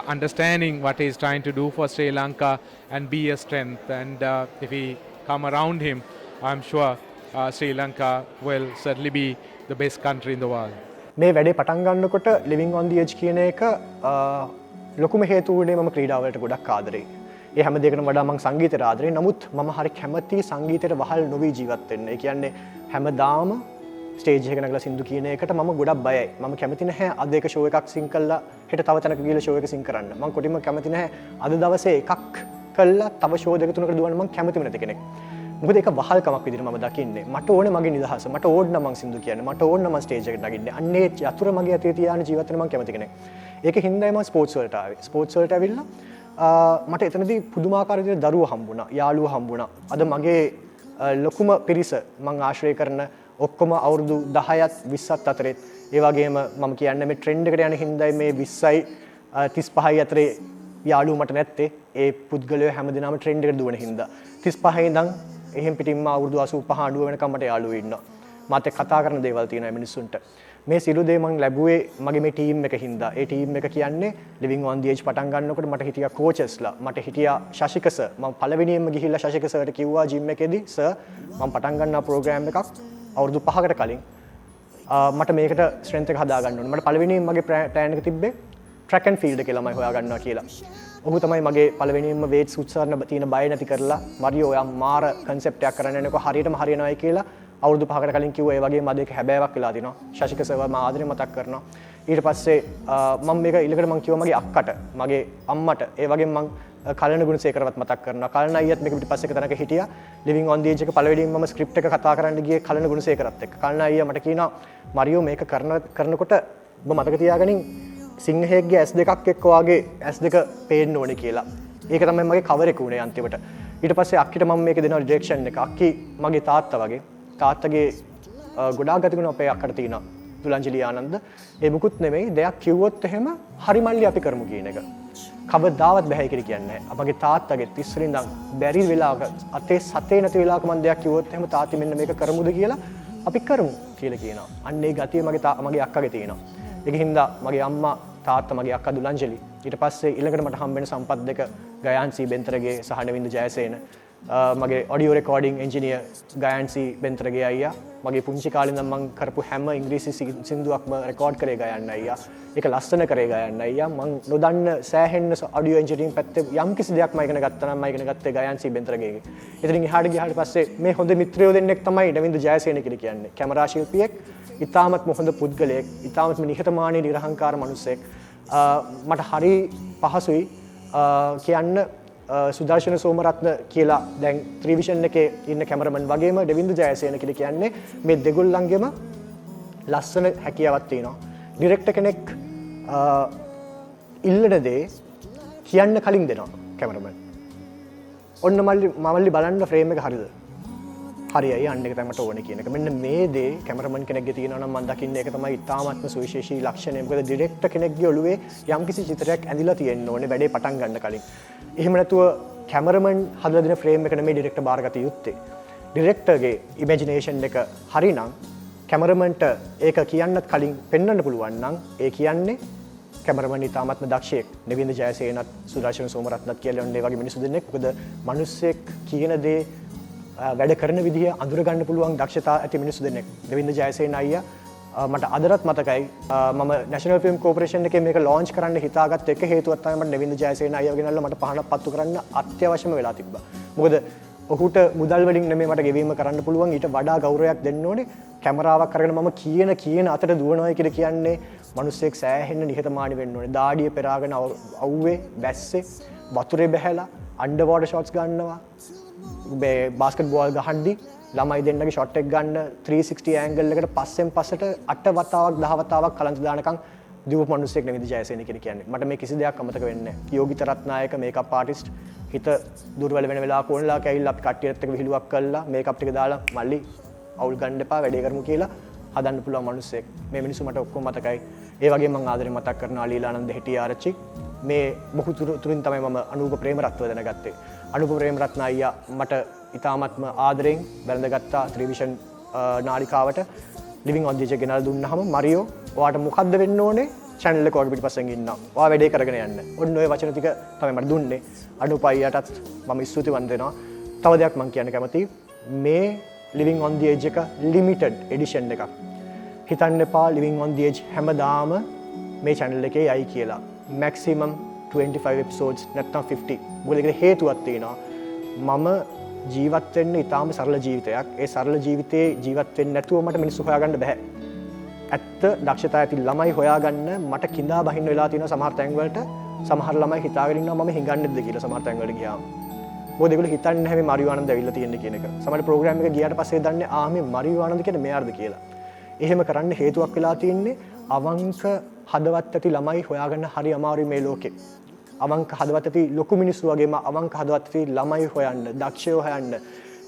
understanding what he is trying to do for Sri Lanka and be a strength. And if we come around him, I'm sure Sri Lanka will certainly be the best country in the world. මේ වැඩේ පටන් ගන්නකොට living on the edge කියන එක ලොකුම හේතුව වුණේ මම ක්‍රීඩාවලට ගොඩක් ආදරේ. ඒ හැම දෙයකටම වඩා මම සංගීතයට ආදරේ. නමුත් මම හරි කැමති සංගීතයට වහල් නොවි ජීවත් වෙන්න. ඒ කියන්නේ හැමදාම ස්ටේජ් එකක නගලා සින්දු කියන එකට මම ගොඩක් බයයි. මම කැමති නැහැ අද එක ෂෝ එකක් සින් කළා හෙට තව තැනක ගිහලා ෂෝ එක සින් කරන්න. මම කොටිම කැමති නැහැ අද දවසේ එකක් කළා තව ෂෝ දෙක තුනකට දුවන්න මම කැමතිම නැති කෙනෙක්. මොකද ඒක වහල්කමක් විදිහට මම දකින්නේ. මට ඕනේ මගේ නිදහස. මට ඕන නම් මං සින්දු කියන්නේ. මට ඕන නම් මං ස්ටේජ් එකට නගින්නේ. අන්නේ යතුරු මගේ අතේ තියාන ජීවත් වෙන මං කැමති කෙනෙක්. ඒක හින්දායි මම ස්පෝර්ට්ස් වලට ආවේ. ස්පෝර්ට්ස් වලට ඇවිල්ලා මට එතනදී පුදුමාකාර විදිහට දරුවෝ හම්බුණා, යාළුවෝ හම්බුණා. අද මගේ ලොකුම පිරිස මං ආශ්‍රය කරන ඔක්කොම අවුරුදු 10ත් 20ත් අතරේ ඒ වගේම මම කියන්නේ මේ ට්‍රෙන්ඩ් එකට යන හින්දායි මේ 20යි 35යි අතරේ යාළුවෝ මට නැත්තේ. ඒ පුද්ගලයෝ හැමදෙනාම ට්‍රෙන්ඩ් එකට දුවන හින්දා 35 ඉඳන් එහෙන් පිටින්ම අවුරුදු 85 අඩුව වෙනකම් මට යාළුවෝ ඉන්නවා. මාත් එක්ක කතා කරන දේවල් තියෙනවා මිනිස්සුන්ට. මේ සිළු දේ මම ලැබුවේ මගේ මේ ටීම් එක හින්දා. ඒ ටීම් එක කියන්නේ living on the edge පටන් ගන්නකොට මට හිටියා කෝචස්ලා, මට හිටියා ශශික සර්. මම පළවෙනියෙන්ම ගිහිල්ලා ශශික සර්ට කිව්වා ජිම් එකේදී සර් මම පටන් ගන්නා ප්‍රෝග්‍රෑම් එකක් අවුරුදු 5කට කලින් මට මේකට ස්ට්‍රෙන්ත් එක හදා ගන්න ඕනේ. මට පළවෙනියෙන් මගේ ප්ලෑන් එක තිබ්බේ ට්‍රැක් ඇන්ඩ් ෆීල්ඩ් එකේ ළමයි හොයා ගන්නවා කියලා. ඔහු තමයි මගේ පළවෙනියෙන්ම වේට්ස් උත්සාහන තියෙන බය නැති කරලා මරියෝ යම් මාර කන්සෙප්ට් එකක් කරන්න යනකොට හරියටම හරියනවායි කියලා අවුරුදු 5කට කලින් කිව්වා ඒ වගේම අද ඒක හැබෑවක් වෙලා තිනවා. ශශික සර්ව මා ආදරේ මතක් කරනවා. ඊට පස්සේ මම මේක ඊළඟට මම කිව්වා මගේ අක්කට, මගේ අම්මට, ඒ වගේම මම කලන ගුණසේකරවත් මතක් කරනවා. කලන අයියත් මේක පිටිපස්සේ එක තැනක හිටියා. ලිවිං ඔන් දී ඒජ් එක පළවෙනිම මම ස්ක්‍රිප්ට් එක කතා කරන්න ගියේ කලන ගුණසේකරත් එක්ක. කලන අයියා මට කියනවා මරියෝ මේක කරනකොට ඔබ මතක තියාගනින් සිංහයෙක්ගේ S2 එක්ක වාගේ S2 පේන්න ඕනේ කියලා. ඒක තමයි මගේ කවර් එක උනේ අන්තිමට. ඊට පස්සේ අක්කිට මම මේක දෙනවා ඩිරෙක්ෂන් එක. අක්කි මගේ තාත්තා වගේ. තාත්තගේ ගොඩාක් ගතිගුණ අපේ අක්කට තියෙනවා. දුලංජලි ආනන්ද. ඒ මුකුත් නෙමෙයි දෙයක් කිව්වොත් එහෙම හරි මල්ලි අපි කරමු කියන එක. කවදාවත් බෑ කියලා කියන්නේ නැහැ. අපගේ තාත්තගේ තිස්සරින් ඉඳන් බැරි වෙලාවක අතේ සතේ නැති වෙලාවක මම දෙයක් කිව්වොත් එහෙම තාත්ති මෙන්න මේක කරමුද කියලා අපි කරමු කියලා කියනවා. අන්න ඒ ගතිය මගේ අක්කගේ තියෙනවා. ඒකින් හින්දා මගේ අම්මා තාත්තා මගේ අක්කා දුලංජලි ඊට පස්සේ ඊළඟට මට හම්බෙන සම්පත් දෙක ගයාන්සි බෙන්තරගේ සහ නවින්ද ජයසේන මගේ ඔඩියෝ රෙකෝඩින් එන්ජිනියර් ගයාන්සි බෙන්තරගේ අයියා මගේ පුංචි කාලේ ඉඳන් මම කරපු හැම ඉංග්‍රීසි සින්දුවක්ම රෙකෝඩ් කරේ ගයන්න අයියා ඒක ලස්සන කරේ ගයන්න අයියා මම නොදන්න සෑහෙන්න ඔඩියෝ එන්ජිනියරින් පැත්තේ යම් කිසි දෙයක් මම ඉගෙන ගත්තා නම් මම ඉගෙන ගත්තේ ගයාන්සි බෙන්තරගේ. ඉතින් එහාට ගියාට පස්සේ මේ හොඳ මිත්‍රයෝ දෙන්නෙක් තමයි නවින්ද ජයසේන කියලා කියන්නේ. කැමරා ශිල්පියෙක්, ඉතාමත්ම හොඳ පුද්ගලයෙක්, ඉතාමත්ම නිහතමානී නිර්හංකාර මිනිසෙක්. මට හරි පහසුයි කියන්න සුදර්ශන සෝමරත්න කියලා දැන් ත්‍රිවිෂන් එකේ ඉන්න කැමරමන් වගේම දෙවින්දු ජයසේන කියලා කියන්නේ මේ දෙගොල්ලන්ගෙම ලස්සන හැකියාවක් තියෙනවා. ඩිරෙක්ටර් කෙනෙක් ඉල්ලන දේ කියන්න කලින් දෙනවා කැමරමන්. ඔන්න මමල්ලි බලන්න ෆ්‍රේම් එක හරිද? හරියයි අන්න එක තමයි මට ඕනේ කියන එක. මෙන්න මේ දේ කැමරමන් කෙනෙක්ගේ තියෙනවා නම් මම දකින්නේ ඒක තමයි ඉතාමත්ම සුවිශේෂී ලක්ෂණය. මොකද ඩිරෙක්ටර් කෙනෙක්ගේ ඔළුවේ යම්කිසි චිත්‍රයක් ඇඳිලා තියෙන්න ඕනේ වැඩේ පටන් ගන්න කලින්. එහෙම නැතුව කැමරමන් හදලා දෙන ෆ්‍රේම් එක නෙමෙයි ඩිරෙක්ටර් බාරගත යුත්තේ. ඩිරෙක්ටර්ගේ ඉමේජිනේෂන් එක හරිනම් කැමරමන්ට ඒක කියන්නත් කලින් පෙන්වන්න පුළුවන් නම් ඒ කියන්නේ කැමරමන් ඉතාමත්ම දක්ෂයෙක්. නවින්ද ජයසේනත් සුදර්ශන සෝමරත්නත් කියලා ඔන්න ඒ වගේ මිනිස්සු දෙන්නෙක්. මොකද මිනිස්සෙක් කියන දේ වැඩ කරන විදිහ අඳුර ගන්න පුළුවන් දක්ෂතා ඇති මිනිස්සු දෙන්නෙක්. නවින්ද ජයසේන අයියා මට අදටත් මතකයි මම නැෂනල් ෆිල්ම් කෝපරේෂන් එකේ මේක ලොන්ච් කරන්න හිතාගත්ත එක හේතුවක් තමයි මට නවින්ද ජයසේන අයියව ගෙනල්ලා මට පහනක් පත්තු කරන්න අත්‍යවශ්‍යම වෙලා තිබ්බා. මොකද ඔහුට මුදල් වලින් නෙමෙයි මට ගෙවීම කරන්න පුළුවන් ඊට වඩා ගෞරවයක් දෙන්න ඕනේ. කැමරාවක් අරගෙන මම කියන අතට දුවනවා කියලා කියන්නේ මිනිස්සෙක් සෑහෙන්න නිහතමානී වෙන්න ඕනේ. දාඩිය පෙරාගෙන අවුවේ බැස්සේ වතුරේ බැහැලා අන්ඩර් වෝටර් ෂොට්ස් ගන්නවා. බාස්කට් බෝල් ගහද්දි ළමයි දෙන්නගේ ෂොට් එක ගන්න 360 ඇන්ගල් එකට පස්සෙන් පස්සට 8 වතාවක් 10 වතාවක් කලන්ත දානකම් දීපු මිනිස්සෙක් නෙවෙයි ජයසේන කියලා කියන්නේ. මට මේ කිසි දෙයක් අමතක වෙන්නේ නැහැ. යෝගිත රත්නායක මේකප් ආටිස්ට් හිත දුර්වල වෙන වෙලාවක ඕනලා කැවිල්ලා අපි කට්ටියත් එක්ක විහිළුවක් කළා මේකප් ටික දාලා මල්ලි අවුල් ගන්න එපා වැඩේ කරමු කියලා හදන්න පුළුවන් මිනිස්සෙක්. මේ මිනිස්සු මට ඔක්කොම මතකයි. ඒ වගේම මම ආදරෙන් මතක් කරනවා අලීලානන්ද හෙටිආරච්චි. මේ මොහු තුරින් තමයි මම අනූප ප්‍රේමරත්නව දැනගත්තේ. අනූප ප්‍රේමරත්න අයියා මට ඉතාමත්ම ආදරෙන් බැලඳගත්තා ත්‍රිවිෂන් නාලිකාවට ලිවිං ඔන් දී ඒජ් එක ගෙනල්ලා දුන්නාම මරියෝ ඔයාට මොකද්ද වෙන්න ඕනේ channel එක ඔයාගේ පිටිපස්සෙන් ඉන්නවා. ඔයා වැඩේ කරගෙන යන්න. ඔන්න ඔය වචන ටික තමයි මට දුන්නේ. අනූප අයියාටත් මම ස්තුතිවන්ත වෙනවා. තව දෙයක් මම කියන්න කැමතියි. මේ ලිවිං ඔන් දී ඒජ් එක ලිමිටඩ් එඩිෂන් එකක්. හිතන්න එපා ලිවිං ඔන් දී ඒජ් හැමදාම මේ channel එකේ යයි කියලා. maximum 25 episodes නැත්නම් 50. මොකද ඒකට හේතුවක් තියෙනවා. මම ජීවත් වෙන්න ඉතාම සරල ජීවිතයක්. ඒ සරල ජීවිතේ ජීවත් වෙන්න නැතුව මට මිනිස්සු හොයාගන්න බෑ. ඇත්ත දක්ෂතා ඇති ළමයි හොයාගන්න මට කිඳා බහින්න වෙලා තියෙනවා සමහර තැන්වලට. සමහර ළමයි හිතාගෙන ඉන්නවා මම හිඟන්නේද කියලා සමහර තැන්වලට ගියාම. මොකද ඒගොල්ලෝ හිතන්නේ නැහැ මේ මරියෝ ආනන්ද ඇවිල්ලා තියෙන්නේ කියන එක. සමහර ප්‍රෝග්‍රෑම් එක ගියාට පස්සේ දන්නේ මේ මරියෝ ආනන්ද කියන්නේ මෙයාද කියලා. එහෙම කරන්න හේතුවක් වෙලා තියෙන්නේ අවංක හදවත් ඇති ළමයි හොයාගන්න හරි අමාරුයි මේ ලෝකේ. අවංක හදවත් ඇති ලොකු මිනිස්සු වගේම අවංක හදවත් ඇති ළමයි හොයන්න, දක්ෂයෝ හොයන්න,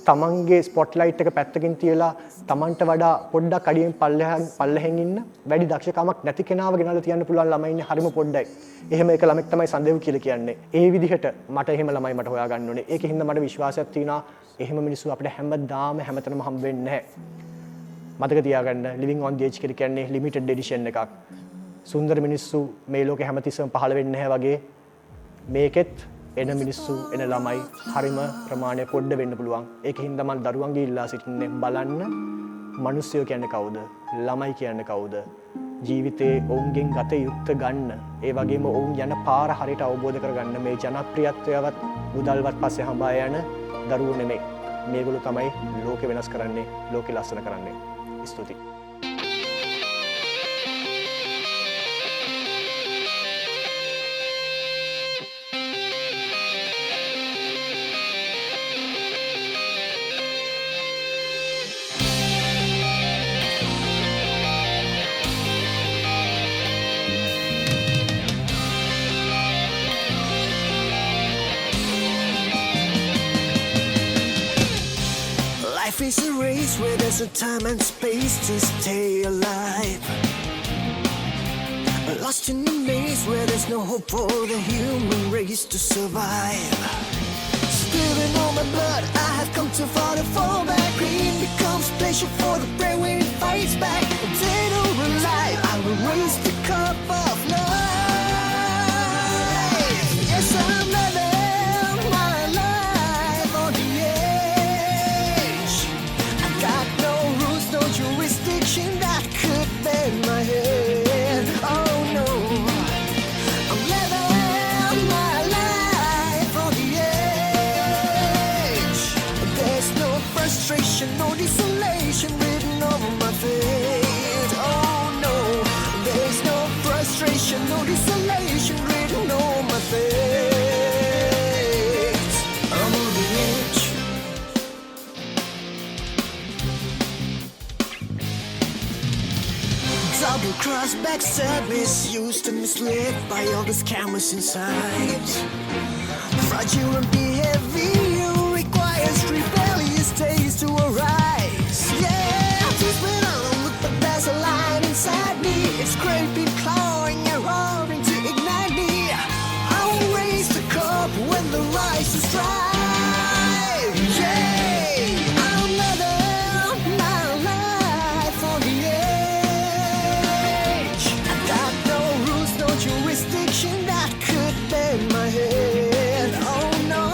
තමන්ගේ ස්පොට්ලයිට් එක පැත්තකින් තියලා තමන්ට වඩා පොඩ්ඩක් අඩියෙන් පල්ලෙහෙන් ඉන්න වැඩි දක්ෂකමක් නැති කෙනාව ගෙනල්ලා තියන්න පුළුවන් ළමයි ඉන්නේ හරිම පොඩ්ඩයි. එහෙම එක ළමෙක් තමයි සන්දේව් කියලා කියන්නේ. ඒ විදිහට මට එහෙම ළමයි මට හොයාගන්න ඕනේ. ඒකෙන් හින්දා මට විශ්වාසයක් තියෙනවා එහෙම මිනිස්සු අපිට හැමදාම හැමතැනම හම්බ වෙන්නේ නැහැ. මතක තියාගන්න ලිවිං ඔන් දී ඒජ් කියලා කියන්නේ ලිමිටඩ් එඩිෂන් එකක්. සුන්දර මිනිස්සු මේ ලෝකේ හැමතිස්සෙම පහළ වෙන්නේ නැහැ වගේ මේකෙත් එන මිනිස්සු එන ළමයි හරිම ප්‍රමාණය පොඩ්ඩ වෙන්න පුළුවන්. ඒකින් හින්දා මම දරුවන්ගේ ඉල්ලා සිටින්නේ බලන්න මිනිස්සුયો කියන්නේ කවුද? ළමයි කියන්නේ කවුද? ජීවිතේ ඔවුන්ගෙන් ගත යුත්තේ ගන්න. ඒ වගේම ඔවුන් යන පාර හරියට අවබෝධ කරගන්න මේ ජනප්‍රියත්වයවත් මුදල්වත් පස්සේ හඹා යන දරුවෝ නෙමෙයි. මේගොල්ලෝ තමයි ලෝකෙ වෙනස් කරන්නේ, ලෝකෙ ලස්සන කරන්නේ. ස්තුතියි. Life is a race where there's no time and space to stay alive. Lost in a maze where there's no hope for the human race to survive. Spilling all my blood, I have come too far to fall back. Green becomes pleasure for the brain when it fights back. Dead or alive, I will raise the cup of life. Yes, I'm living my life on the edge. I got no rules, no jurisdiction that could bend my head. Oh no, I'm living my life on the edge. There's no frustration, no desolation written over my face. Oh no, there's no frustration, no desolation written on my face. I'm on the edge. Double cross, backstab, misused and misled by all the scammers inside. Fragile and be heavy, you requires rebellious days to arise. Yeah, just when I don't look, but there's a line inside me. It's scraping, clawing, and roaring to ignite me. I will raise the cup when the rise is dry. Yeah, I'm living my life on the edge. I got no rules, no jurisdiction that could bend my head. Oh no,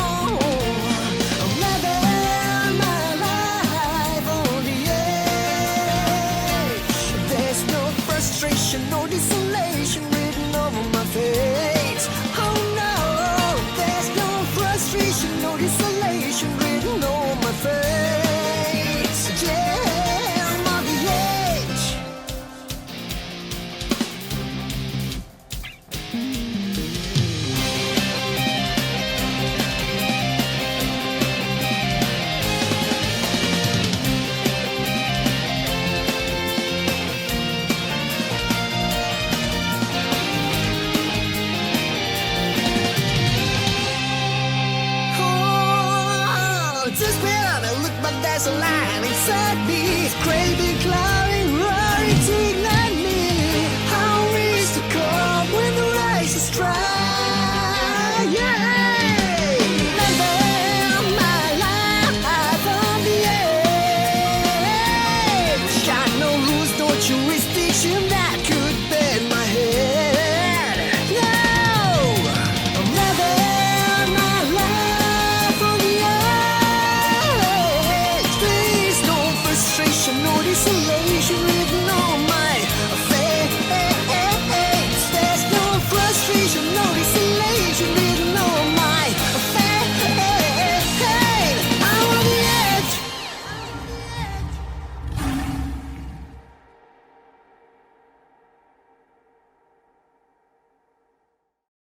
I'm living my life on the edge. There's no frustration, no desolation written over my face. Oh no, there's no frustration, no desolation written on my face. Yeah, I'm on the edge. Oh, just when I look, but there's a line inside me. It's craving cloud.